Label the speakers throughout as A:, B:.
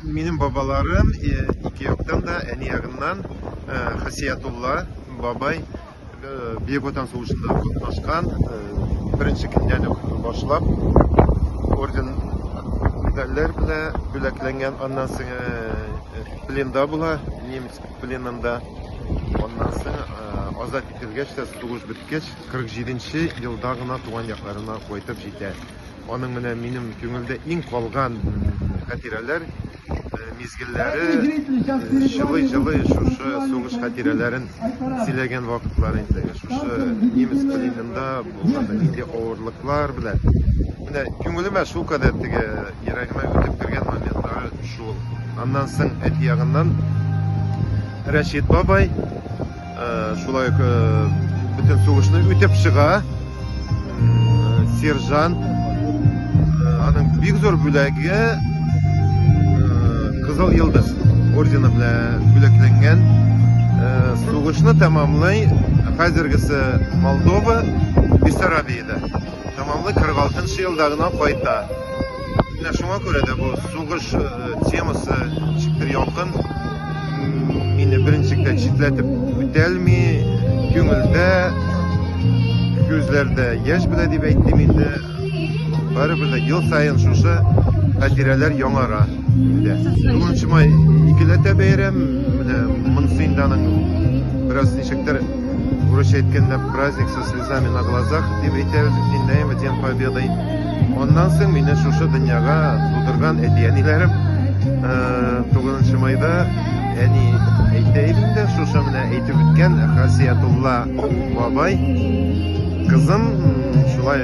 A: Benim babalarım iki yoktan da en yakından Hasiyatullah babay Büyük Vatan Soğuşu'nda katlaşkan birinci günden başlap orden medaller bile büleklengen ondan sonra plenda bula Nemis plenında ondan sonra azat etilgeç de soğuş bitgeç 47. yıldagına tuğan yaklarına koyup jiter. Onun benim köngülde en kalgan hatireler mizgilleri жылы şuşu soğuş hatirelerin silegen vakıtları şuşu Nemis plenında bulganda neydi ağırlıklar bile. Köngülüme şu kadar yüreğime ötüp kirgen momentleri şu. Ondan soň et yağından Reşit babay şulay bütün soğuşunu ötüp çığa. Serjant anın büyük zor bülegi Kızıl Yıldız ordeni bilen büleklengen soğuşunu tamamlay hazırgısı Moldova Bessarabiyada tamamlay 46. yıldagına koyta. Şuna göre de bu soğuş teması çıktır yakın meni birinchilikda chitlatib o'talmi ko'ngilda ko'zlarda yosh bila deb aytdim endi baribir yil sayin shusha xotiralar yong'ara to'rtinchi may ikkilata bayram Мансинданың biroz nechakdir urush aytganda праздник со слезами на глазах deb aytadi День Победы. Ondan soň meni shusha dunyoga tug'dirgan edi-yanilarim 9 mayda yani aytayimda shusha bilan aytib o'tgan Hasiyatullah babay kızım shulay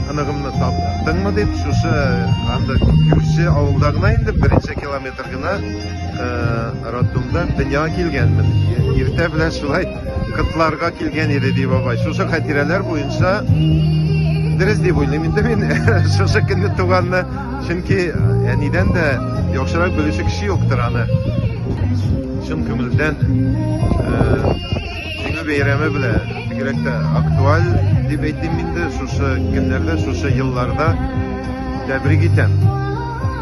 A: anig'imni topdingmi deb shusha anda Gurchi avulidagina endi 1-kilometrgina roddomda dunyoga kelganman. Erta bilan shulay qitlarga kelgan edi deydi babay. Shusha xotiralar bo'yicha diriz deb o'ylayman men shusha kunni tug'anni chunki yanidan da yaxshiroq bilishi kishi yo'qdir ana. Shun ko'ngildan Cünü beyremi bile gerekte aktual deb aytdim endi shusha kunlarda shusha yillarda tabrik etem.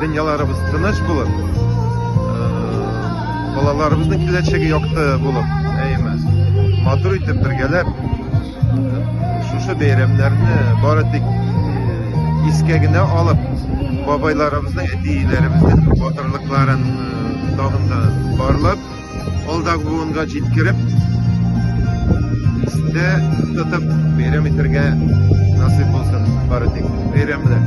A: Dunyolarimiz tinch bo'lib, bolalarımızın kelajagi yoqti bo'lib, emas. Motor etib birgalab shusha bayramlarni boradik eskagina olib, babaylarimizning etilarimizning botirliklarini dog'inda borlab, oldagi bugunga yetkirib de tutup bayram etirga nasip bo'lsin boradik bayramlar.